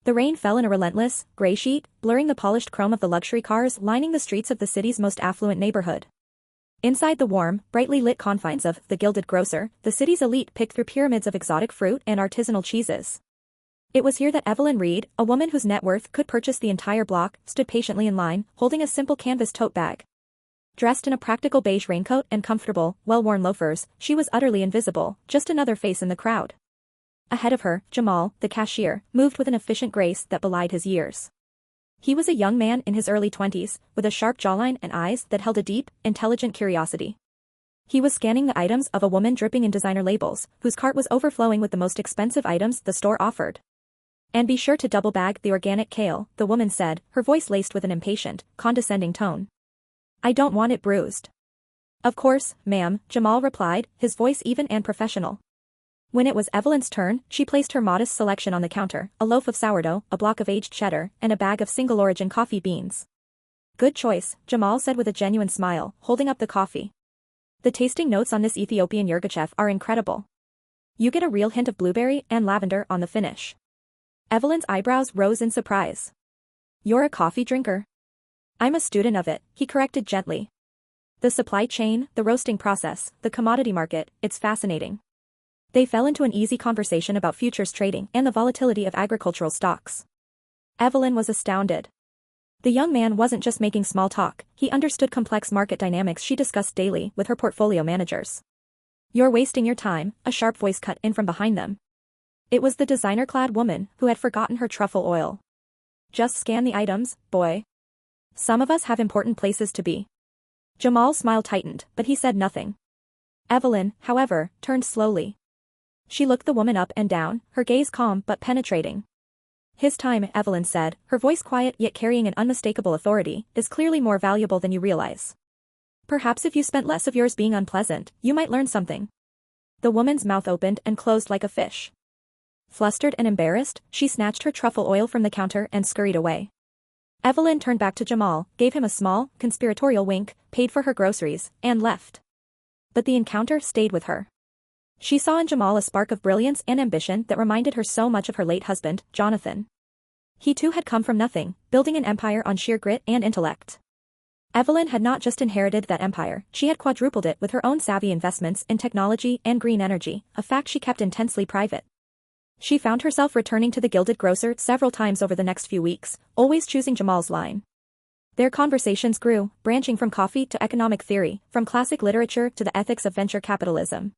The rain fell in a relentless, gray sheet, blurring the polished chrome of the luxury cars lining the streets of the city's most affluent neighborhood. Inside the warm, brightly lit confines of the Gilded Grocer, the city's elite picked through pyramids of exotic fruit and artisanal cheeses. It was here that Evelyn Reed, a woman whose net worth could purchase the entire block, stood patiently in line, holding a simple canvas tote bag. Dressed in a practical beige raincoat and comfortable, well-worn loafers, she was utterly invisible, just another face in the crowd. Ahead of her, Jamal, the cashier, moved with an efficient grace that belied his years. He was a young man in his early 20s, with a sharp jawline and eyes that held a deep, intelligent curiosity. He was scanning the items of a woman dripping in designer labels, whose cart was overflowing with the most expensive items the store offered. "And be sure to double-bag the organic kale," the woman said, her voice laced with an impatient, condescending tone. "I don't want it bruised." "Of course, ma'am," Jamal replied, his voice even and professional. When it was Evelyn's turn, she placed her modest selection on the counter, a loaf of sourdough, a block of aged cheddar, and a bag of single-origin coffee beans. "Good choice," Jamal said with a genuine smile, holding up the coffee. "The tasting notes on this Ethiopian Yirgacheffe are incredible. You get a real hint of blueberry and lavender on the finish." Evelyn's eyebrows rose in surprise. "You're a coffee drinker?" "I'm a student of it," he corrected gently. "The supply chain, the roasting process, the commodity market, it's fascinating." They fell into an easy conversation about futures trading and the volatility of agricultural stocks. Evelyn was astounded. The young man wasn't just making small talk, he understood complex market dynamics she discussed daily with her portfolio managers. "You're wasting your time," a sharp voice cut in from behind them. It was the designer-clad woman who had forgotten her truffle oil. "Just scan the items, boy. Some of us have important places to be." Jamal's smile tightened, but he said nothing. Evelyn, however, turned slowly. She looked the woman up and down, her gaze calm but penetrating. "His time," Evelyn said, her voice quiet yet carrying an unmistakable authority, "is clearly more valuable than you realize. Perhaps if you spent less of yours being unpleasant, you might learn something." The woman's mouth opened and closed like a fish. Flustered and embarrassed, she snatched her truffle oil from the counter and scurried away. Evelyn turned back to Jamal, gave him a small, conspiratorial wink, paid for her groceries, and left. But the encounter stayed with her. She saw in Jamal a spark of brilliance and ambition that reminded her so much of her late husband, Jonathan. He too had come from nothing, building an empire on sheer grit and intellect. Evelyn had not just inherited that empire, she had quadrupled it with her own savvy investments in technology and green energy, a fact she kept intensely private. She found herself returning to the Gilded Grocer several times over the next few weeks, always choosing Jamal's line. Their conversations grew, branching from coffee to economic theory, from classic literature to the ethics of venture capitalism.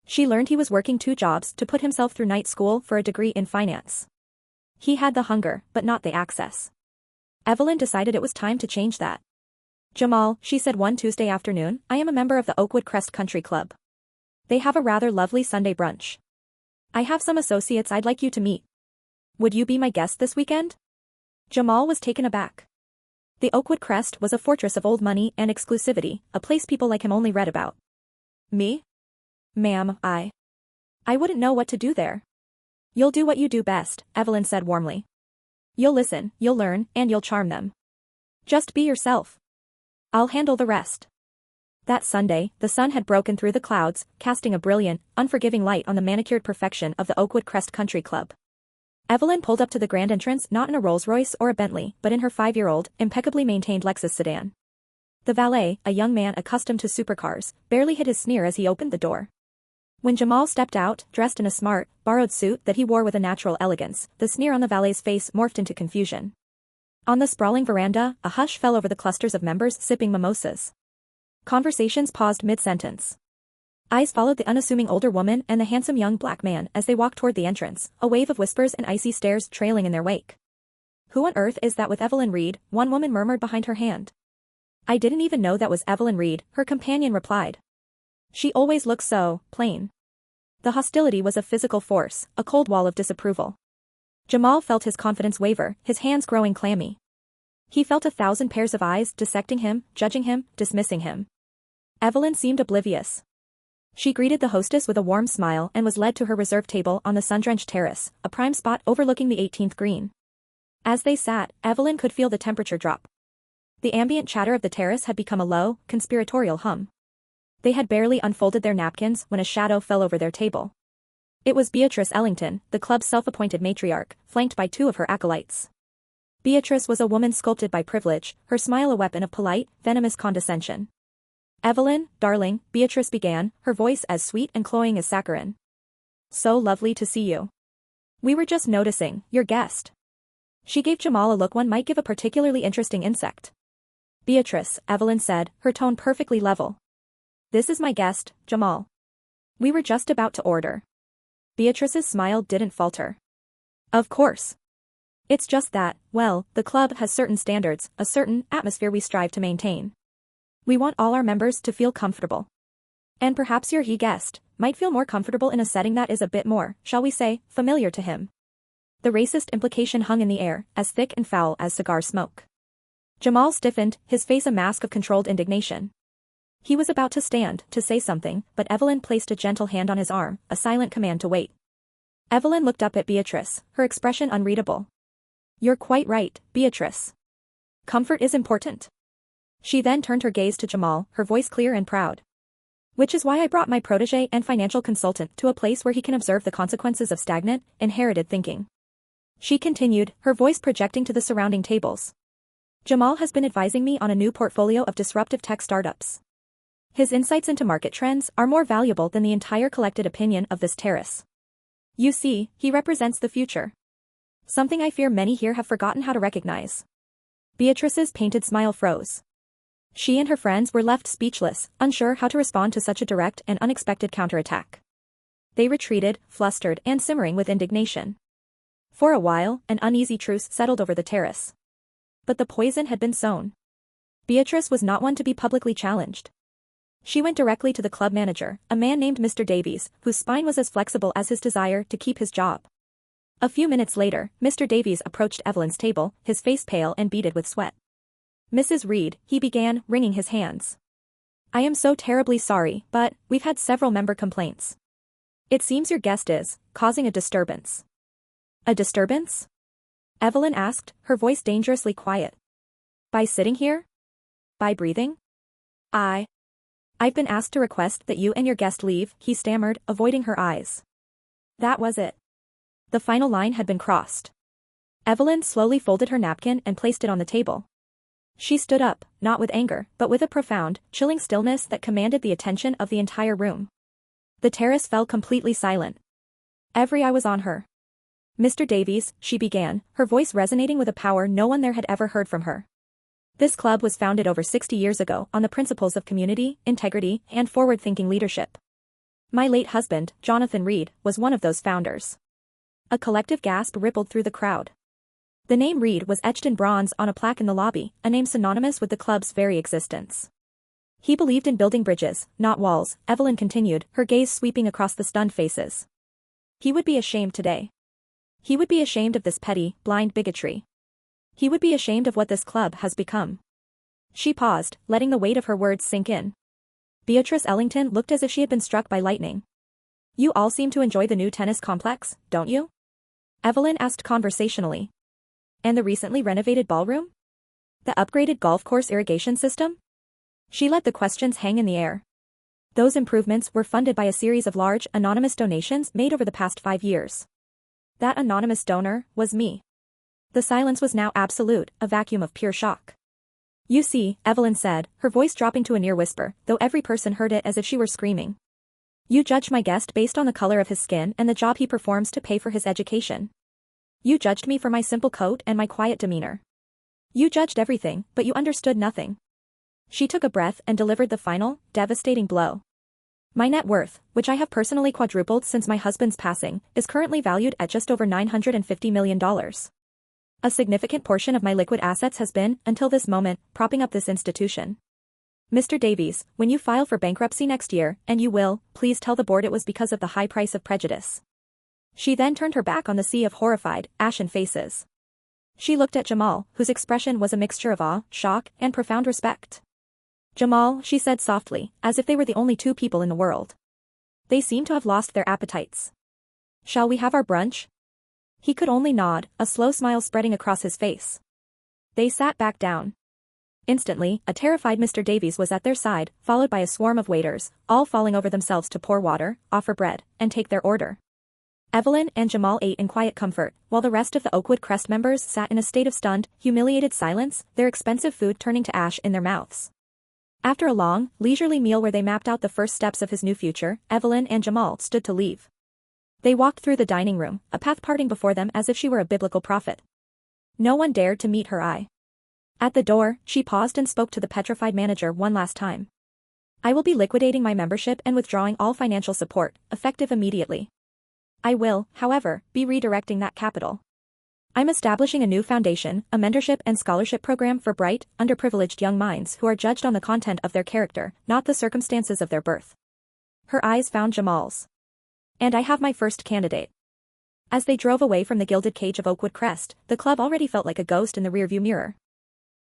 She learned he was working 2 jobs to put himself through night school for a degree in finance. He had the hunger, but not the access. Evelyn decided it was time to change that. "Jamal," she said one Tuesday afternoon, "I am a member of the Oakwood Crest Country Club. They have a rather lovely Sunday brunch. I have some associates I'd like you to meet. Would you be my guest this weekend?" Jamal was taken aback. The Oakwood Crest was a fortress of old money and exclusivity, a place people like him only read about. "Me? Ma'am, I wouldn't know what to do there." "You'll do what you do best," Evelyn said warmly. "You'll listen, you'll learn, and you'll charm them. Just be yourself. I'll handle the rest." That Sunday, the sun had broken through the clouds, casting a brilliant, unforgiving light on the manicured perfection of the Oakwood Crest Country Club. Evelyn pulled up to the grand entrance not in a Rolls-Royce or a Bentley, but in her 5-year-old, impeccably maintained Lexus sedan. The valet, a young man accustomed to supercars, barely hid his sneer as he opened the door. When Jamal stepped out, dressed in a smart, borrowed suit that he wore with a natural elegance, the sneer on the valet's face morphed into confusion. On the sprawling veranda, a hush fell over the clusters of members sipping mimosas. Conversations paused mid-sentence. Eyes followed the unassuming older woman and the handsome young black man as they walked toward the entrance, a wave of whispers and icy stares trailing in their wake. "Who on earth is that with Evelyn Reed?" one woman murmured behind her hand. "I didn't even know that was Evelyn Reed," her companion replied. "She always looks so plain." The hostility was a physical force, a cold wall of disapproval. Jamal felt his confidence waver, his hands growing clammy. He felt 1,000 pairs of eyes dissecting him, judging him, dismissing him. Evelyn seemed oblivious. She greeted the hostess with a warm smile and was led to her reserved table on the sun-drenched terrace, a prime spot overlooking the 18th green. As they sat, Evelyn could feel the temperature drop. The ambient chatter of the terrace had become a low, conspiratorial hum. They had barely unfolded their napkins when a shadow fell over their table. It was Beatrice Ellington, the club's self-appointed matriarch, flanked by two of her acolytes. Beatrice was a woman sculpted by privilege, her smile a weapon of polite, venomous condescension. "Evelyn, darling," Beatrice began, her voice as sweet and cloying as saccharine. "So lovely to see you. We were just noticing, your guest." She gave Jamal a look one might give a particularly interesting insect. "Beatrice," Evelyn said, her tone perfectly level. "This is my guest, Jamal. We were just about to order." Beatrice's smile didn't falter. "Of course. It's just that, well, the club has certain standards, a certain atmosphere we strive to maintain. We want all our members to feel comfortable. And perhaps your guest might feel more comfortable in a setting that is a bit more, shall we say, familiar to him." The racist implication hung in the air, as thick and foul as cigar smoke. Jamal stiffened, his face a mask of controlled indignation. He was about to stand, to say something, but Evelyn placed a gentle hand on his arm, a silent command to wait. Evelyn looked up at Beatrice, her expression unreadable. "You're quite right, Beatrice. Comfort is important." She then turned her gaze to Jamal, her voice clear and proud. "Which is why I brought my protege and financial consultant to a place where he can observe the consequences of stagnant, inherited thinking." She continued, her voice projecting to the surrounding tables. "Jamal has been advising me on a new portfolio of disruptive tech startups. His insights into market trends are more valuable than the entire collected opinion of this terrace. You see, he represents the future. Something I fear many here have forgotten how to recognize." Beatrice's painted smile froze. She and her friends were left speechless, unsure how to respond to such a direct and unexpected counterattack. They retreated, flustered and simmering with indignation. For a while, an uneasy truce settled over the terrace. But the poison had been sown. Beatrice was not one to be publicly challenged. She went directly to the club manager, a man named Mr. Davies, whose spine was as flexible as his desire to keep his job. A few minutes later, Mr. Davies approached Evelyn's table, his face pale and beaded with sweat. "Mrs. Reed," he began, wringing his hands. "I am so terribly sorry, but we've had several member complaints. It seems your guest is causing a disturbance." "A disturbance?" Evelyn asked, her voice dangerously quiet. "By sitting here? By breathing? I've been asked to request that you and your guest leave," he stammered, avoiding her eyes. That was it. The final line had been crossed. Evelyn slowly folded her napkin and placed it on the table. She stood up, not with anger, but with a profound, chilling stillness that commanded the attention of the entire room. The terrace fell completely silent. Every eye was on her. "Mr. Davies," she began, her voice resonating with a power no one there had ever heard from her. "This club was founded over 60 years ago on the principles of community, integrity, and forward-thinking leadership. My late husband, Jonathan Reed, was one of those founders." A collective gasp rippled through the crowd. The name Reed was etched in bronze on a plaque in the lobby, a name synonymous with the club's very existence. "He believed in building bridges, not walls," Evelyn continued, her gaze sweeping across the stunned faces. "He would be ashamed today. He would be ashamed of this petty, blind bigotry. He would be ashamed of what this club has become." She paused, letting the weight of her words sink in. Beatrice Ellington looked as if she had been struck by lightning. "You all seem to enjoy the new tennis complex, don't you?" Evelyn asked conversationally. "And the recently renovated ballroom? The upgraded golf course irrigation system?" She let the questions hang in the air. "Those improvements were funded by a series of large, anonymous donations made over the past 5 years. That anonymous donor was me." The silence was now absolute, a vacuum of pure shock. "You see," Evelyn said, her voice dropping to a near whisper, though every person heard it as if she were screaming. "You judged my guest based on the color of his skin and the job he performs to pay for his education. You judged me for my simple coat and my quiet demeanor. You judged everything, but you understood nothing." She took a breath and delivered the final, devastating blow. "My net worth, which I have personally quadrupled since my husband's passing, is currently valued at just over $950 million. A significant portion of my liquid assets has been, until this moment, propping up this institution. Mr. Davies, when you file for bankruptcy next year, and you will, please tell the board it was because of the high price of prejudice." She then turned her back on the sea of horrified, ashen faces. She looked at Jamal, whose expression was a mixture of awe, shock, and profound respect. "Jamal," she said softly, as if they were the only two people in the world. "They seem to have lost their appetites. Shall we have our brunch?" He could only nod, a slow smile spreading across his face. They sat back down. Instantly, a terrified Mr. Davies was at their side, followed by a swarm of waiters, all falling over themselves to pour water, offer bread, and take their order. Evelyn and Jamal ate in quiet comfort, while the rest of the Oakwood Crest members sat in a state of stunned, humiliated silence, their expensive food turning to ash in their mouths. After a long, leisurely meal where they mapped out the first steps of his new future, Evelyn and Jamal stood to leave. They walked through the dining room, a path parting before them as if she were a biblical prophet. No one dared to meet her eye. At the door, she paused and spoke to the petrified manager one last time. "I will be liquidating my membership and withdrawing all financial support, effective immediately. I will, however, be redirecting that capital. I'm establishing a new foundation, a mentorship and scholarship program for bright, underprivileged young minds who are judged on the content of their character, not the circumstances of their birth." Her eyes found Jamal's. "And I have my first candidate." As they drove away from the gilded cage of Oakwood Crest, the club already felt like a ghost in the rearview mirror.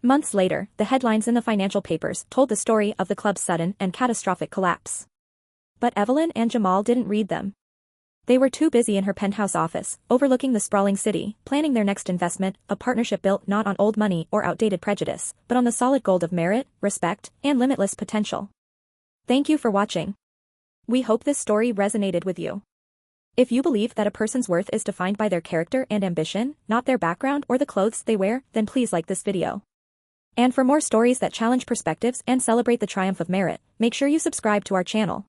Months later, the headlines in the financial papers told the story of the club's sudden and catastrophic collapse. But Evelyn and Jamal didn't read them. They were too busy in her penthouse office, overlooking the sprawling city, planning their next investment, a partnership built not on old money or outdated prejudice, but on the solid gold of merit, respect, and limitless potential. Thank you for watching. We hope this story resonated with you. If you believe that a person's worth is defined by their character and ambition, not their background or the clothes they wear, then please like this video. And for more stories that challenge perspectives and celebrate the triumph of merit, make sure you subscribe to our channel.